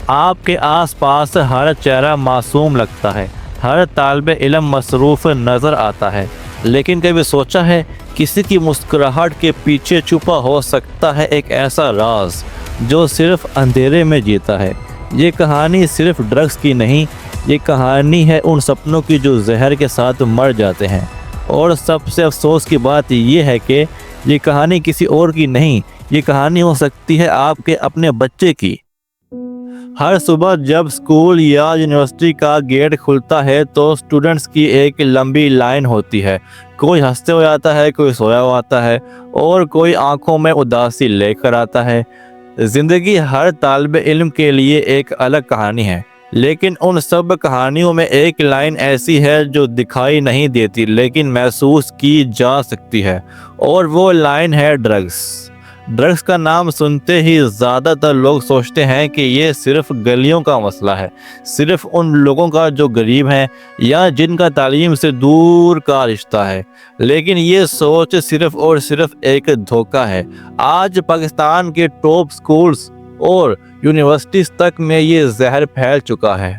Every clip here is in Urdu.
آپ کے آس پاس ہر چہرہ معصوم لگتا ہے، ہر طالب علم مصروف نظر آتا ہے، لیکن کبھی سوچا ہے کسی کی مسکراہٹ کے پیچھے چھپا ہو سکتا ہے ایک ایسا راز جو صرف اندھیرے میں جیتا ہے؟ یہ کہانی صرف ڈرگس کی نہیں، یہ کہانی ہے ان سپنوں کی جو زہر کے ساتھ مر جاتے ہیں۔ اور سب سے افسوس کی بات یہ ہے کہ یہ کہانی کسی اور کی نہیں، یہ کہانی ہو سکتی ہے آپ کے اپنے بچے کی۔ ہر صبح جب اسکول یا یونیورسٹی کا گیٹ کھلتا ہے تو اسٹوڈنٹس کی ایک لمبی لائن ہوتی ہے۔ کوئی ہنستے ہوئے آتا ہے، کوئی سویا ہوا آتا ہے، اور کوئی آنکھوں میں اداسی لے کر آتا ہے۔ زندگی ہر طالب علم کے لیے ایک الگ کہانی ہے، لیکن ان سب کہانیوں میں ایک لائن ایسی ہے جو دکھائی نہیں دیتی لیکن محسوس کی جا سکتی ہے، اور وہ لائن ہے ڈرگس۔ ڈرگس کا نام سنتے ہی زیادہ تر لوگ سوچتے ہیں کہ یہ صرف گلیوں کا مسئلہ ہے، صرف ان لوگوں کا جو غریب ہیں یا جن کا تعلیم سے دور کا رشتہ ہے، لیکن یہ سوچ صرف اور صرف ایک دھوکہ ہے۔ آج پاکستان کے ٹاپ سکولز اور یونیورسٹیز تک میں یہ زہر پھیل چکا ہے۔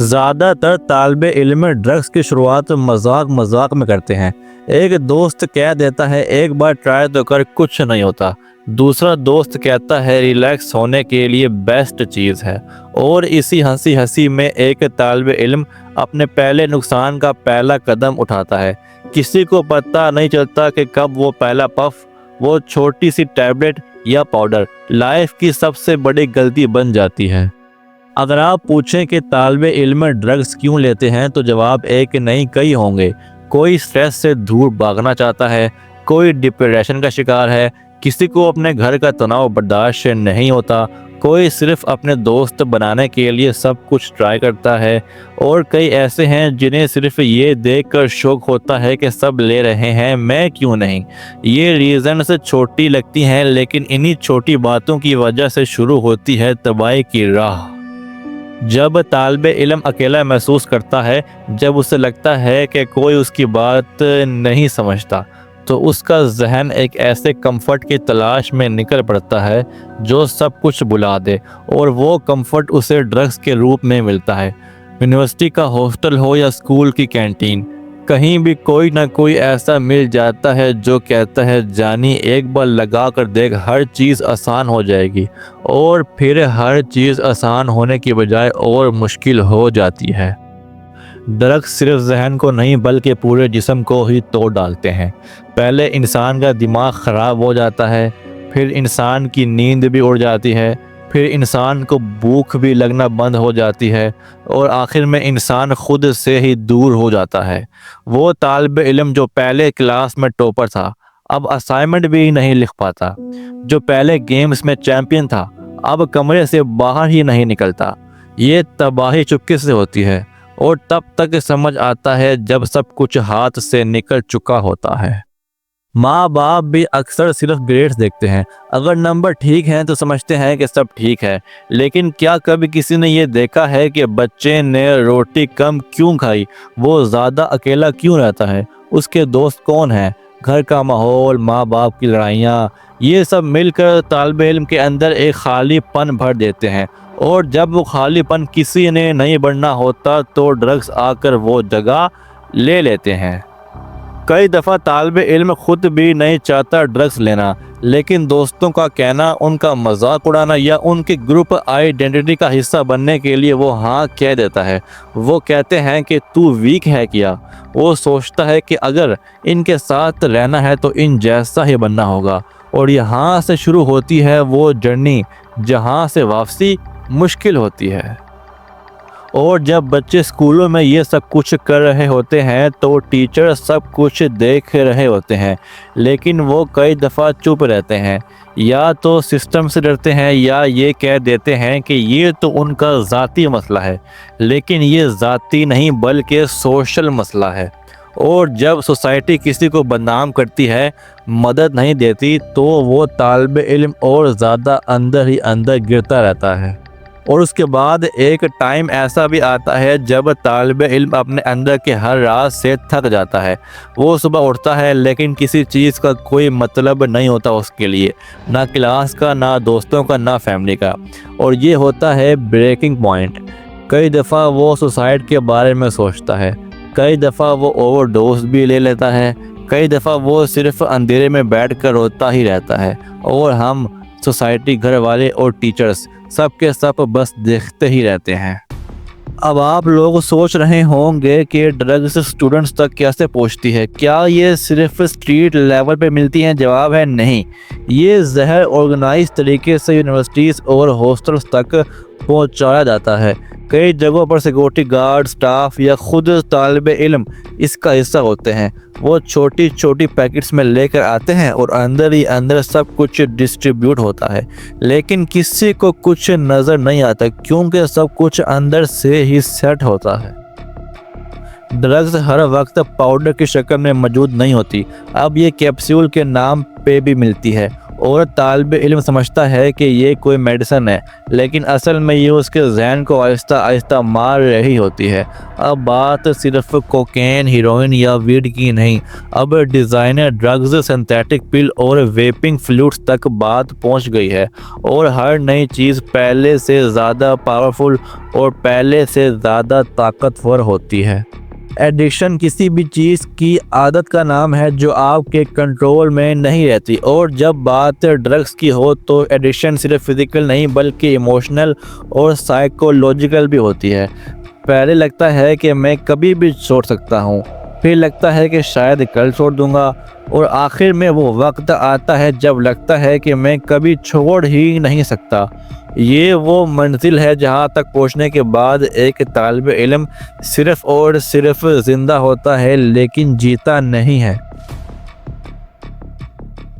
زیادہ تر طالب علم ڈرگس کی شروعات مذاق میں کرتے ہیں۔ ایک دوست کہہ دیتا ہے ایک بار ٹرائی تو کر، کچھ نہیں ہوتا۔ دوسرا دوست کہتا ہے ریلیکس ہونے کے لیے بیسٹ چیز ہے، اور اسی ہنسی میں ایک طالب علم اپنے پہلے نقصان کا پہلا قدم اٹھاتا ہے۔ کسی کو پتہ نہیں چلتا کہ کب وہ پہلا پف، وہ چھوٹی سی ٹیبلٹ یا پاؤڈر لائف کی سب سے بڑی غلطی بن جاتی ہے۔ اگر آپ پوچھیں کہ طالب علم ڈرگس کیوں لیتے ہیں تو جواب ایک نہیں کئی ہوں گے۔ کوئی سٹریس سے دور بھاگنا چاہتا ہے، کوئی ڈپریشن کا شکار ہے، کسی کو اپنے گھر کا تناؤ برداشت نہیں ہوتا، کوئی صرف اپنے دوست بنانے کے لیے سب کچھ ٹرائی کرتا ہے، اور کئی ایسے ہیں جنہیں صرف یہ دیکھ کر شوق ہوتا ہے کہ سب لے رہے ہیں، میں کیوں نہیں۔ یہ ریزنز چھوٹی لگتی ہیں لیکن انہی چھوٹی باتوں کی وجہ سے شروع ہوتی ہے تباہی کی راہ۔ جب طالب علم اکیلا محسوس کرتا ہے، جب اسے لگتا ہے کہ کوئی اس کی بات نہیں سمجھتا، تو اس کا ذہن ایک ایسے کمفرٹ کی تلاش میں نکل پڑتا ہے جو سب کچھ بھلا دے، اور وہ کمفرٹ اسے ڈرگس کے روپ میں ملتا ہے۔ یونیورسٹی کا ہاسٹل ہو یا اسکول کی کینٹین، کہیں بھی کوئی نہ کوئی ایسا مل جاتا ہے جو کہتا ہے جانی ایک بار لگا کر دیکھ، ہر چیز آسان ہو جائے گی، اور پھر ہر چیز آسان ہونے کی بجائے اور مشکل ہو جاتی ہے۔ ڈرگس صرف ذہن کو نہیں بلکہ پورے جسم کو ہی توڑ ڈالتے ہیں۔ پہلے انسان کا دماغ خراب ہو جاتا ہے، پھر انسان کی نیند بھی اڑ جاتی ہے، پھر انسان کو بھوک بھی لگنا بند ہو جاتی ہے، اور آخر میں انسان خود سے ہی دور ہو جاتا ہے۔ وہ طالب علم جو پہلے کلاس میں ٹاپر تھا اب اسائنمنٹ بھی نہیں لکھ پاتا، جو پہلے گیمز میں چیمپئن تھا اب کمرے سے باہر ہی نہیں نکلتا۔ یہ تباہی چپکے سے ہوتی ہے، اور تب تک سمجھ آتا ہے جب سب کچھ ہاتھ سے نکل چکا ہوتا ہے۔ ماں باپ بھی اکثر صرف گریڈز دیکھتے ہیں، اگر نمبر ٹھیک ہیں تو سمجھتے ہیں کہ سب ٹھیک ہے، لیکن کیا کبھی کسی نے یہ دیکھا ہے کہ بچے نے روٹی کم کیوں کھائی، وہ زیادہ اکیلا کیوں رہتا ہے، اس کے دوست کون ہیں، گھر کا ماحول، ماں باپ کی لڑائیاں، یہ سب مل کر طالب علم کے اندر ایک خالی پن بھر دیتے ہیں، اور جب وہ خالی پن کسی نے نہیں بھرنا ہوتا تو ڈرگس آ کر وہ جگہ لے لیتے ہیں۔ کئی دفعہ طالب علم خود بھی نہیں چاہتا ڈرگس لینا، لیکن دوستوں کا کہنا، ان کا مذاق اڑانا یا ان کی گروپ آئیڈینٹی کا حصہ بننے کے لیے وہ ہاں کہہ دیتا ہے۔ وہ کہتے ہیں کہ تو ویک ہے کیا؟ وہ سوچتا ہے کہ اگر ان کے ساتھ رہنا ہے تو ان جیسا ہی بننا ہوگا، اور یہاں سے شروع ہوتی ہے وہ جرنی جہاں سے واپسی مشکل ہوتی ہے۔ اور جب بچے اسکولوں میں یہ سب کچھ کر رہے ہوتے ہیں تو ٹیچر سب کچھ دیکھ رہے ہوتے ہیں، لیکن وہ کئی دفعہ چپ رہتے ہیں، یا تو سسٹم سے ڈرتے ہیں یا یہ کہہ دیتے ہیں کہ یہ تو ان کا ذاتی مسئلہ ہے، لیکن یہ ذاتی نہیں بلکہ سوشل مسئلہ ہے۔ اور جب سوسائٹی کسی کو بدنام کرتی ہے، مدد نہیں دیتی، تو وہ طالب علم اور زیادہ اندر ہی اندر گرتا رہتا ہے۔ اور اس کے بعد ایک ٹائم ایسا بھی آتا ہے جب طالب علم اپنے اندر کے ہر راز سے تھک جاتا ہے۔ وہ صبح اٹھتا ہے لیکن کسی چیز کا کوئی مطلب نہیں ہوتا اس کے لیے، نہ کلاس کا، نہ دوستوں کا، نہ فیملی کا، اور یہ ہوتا ہے بریکنگ پوائنٹ۔ کئی دفعہ وہ سوسائڈ کے بارے میں سوچتا ہے، کئی دفعہ وہ اوور ڈوز بھی لے لیتا ہے، کئی دفعہ وہ صرف اندھیرے میں بیٹھ کر روتا ہی رہتا ہے، اور ہم سوسائٹی، گھر والے اور ٹیچرز سب کے سب بس دیکھتے ہی رہتے ہیں۔ اب آپ لوگ سوچ رہے ہوں گے کہ ڈرگز اسٹوڈنٹس تک کیسے پہنچتی ہے؟ کیا یہ صرف اسٹریٹ لیول پہ ملتی ہیں؟ جواب ہے نہیں، یہ زہر آرگنائز طریقے سے یونیورسٹیز اور ہاسٹلز تک پہنچایا جاتا ہے۔ کئی جگہوں پر سیکورٹی گارڈ، سٹاف یا خود طالب علم اس کا حصہ ہوتے ہیں۔ وہ چھوٹی چھوٹی پیکٹس میں لے کر آتے ہیں اور اندر ہی اندر سب کچھ ڈسٹریبیوٹ ہوتا ہے، لیکن کسی کو کچھ نظر نہیں آتا کیونکہ سب کچھ اندر سے ہی سیٹ ہوتا ہے۔ ڈرگز ہر وقت پاؤڈر کی شکل میں موجود نہیں ہوتی، اب یہ کیپسول کے نام پہ بھی ملتی ہے، اور طالب علم سمجھتا ہے کہ یہ کوئی میڈیسن ہے، لیکن اصل میں یہ اس کے ذہن کو آہستہ آہستہ مار رہی ہوتی ہے۔ اب بات صرف کوکین، ہیروئن یا ویڈ کی نہیں، اب ڈیزائنر ڈرگز، سنتھیٹک پل اور ویپنگ فلوئڈز تک بات پہنچ گئی ہے، اور ہر نئی چیز پہلے سے زیادہ پاورفل اور پہلے سے زیادہ طاقتور ہوتی ہے۔ ایڈکشن کسی بھی چیز کی عادت کا نام ہے جو آپ کے کنٹرول میں نہیں رہتی، اور جب بات ڈرگز کی ہو تو ایڈکشن صرف فزیکل نہیں بلکہ ایموشنل اور سائیکولوجیکل بھی ہوتی ہے۔ پہلے لگتا ہے کہ میں کبھی بھی چھوڑ سکتا ہوں، پھر لگتا ہے کہ شاید کل چھوڑ دوں گا، اور آخر میں وہ وقت آتا ہے جب لگتا ہے کہ میں کبھی چھوڑ ہی نہیں سکتا۔ یہ وہ منزل ہے جہاں تک پہنچنے کے بعد ایک طالب علم صرف اور صرف زندہ ہوتا ہے لیکن جیتا نہیں ہے۔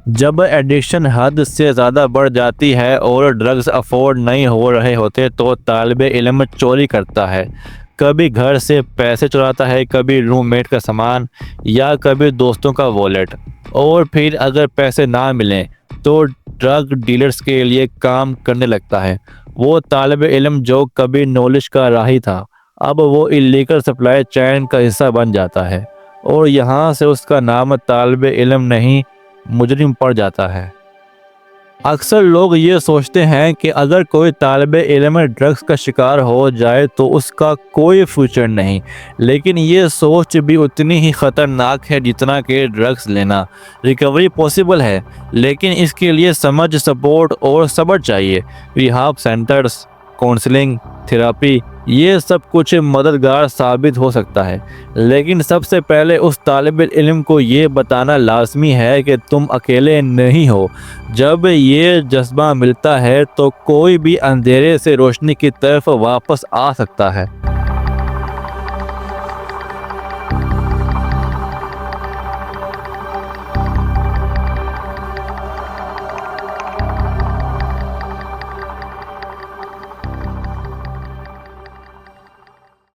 جب ایڈکشن حد سے زیادہ بڑھ جاتی ہے اور ڈرگز افورڈ نہیں ہو رہے ہوتے تو طالب علم چوری کرتا ہے، کبھی گھر سے پیسے چراتا ہے، کبھی روم میٹ کا سامان، یا کبھی دوستوں کا والیٹ، اور پھر اگر پیسے نہ ملیں تو ڈرگ ڈیلرز کے لیے کام کرنے لگتا ہے۔ وہ طالب علم جو کبھی نالج کا راہی تھا اب وہ الیگل سپلائی چین کا حصہ بن جاتا ہے، اور یہاں سے اس کا نام طالب علم نہیں مجرم پڑ جاتا ہے۔ اکثر لوگ یہ سوچتے ہیں کہ اگر کوئی طالب علم ڈرگز کا شکار ہو جائے تو اس کا کوئی فیوچر نہیں، لیکن یہ سوچ بھی اتنی ہی خطرناک ہے جتنا کہ ڈرگز لینا۔ ریکوری پاسبل ہے، لیکن اس کے لیے سمجھ، سپورٹ اور صبر چاہیے۔ ریہاب سینٹرز، کونسلنگ، تھراپی، یہ سب کچھ مددگار ثابت ہو سکتا ہے، لیکن سب سے پہلے اس طالب علم کو یہ بتانا لازمی ہے کہ تم اکیلے نہیں ہو۔ جب یہ جذبہ ملتا ہے تو کوئی بھی اندھیرے سے روشنی کی طرف واپس آ سکتا ہے۔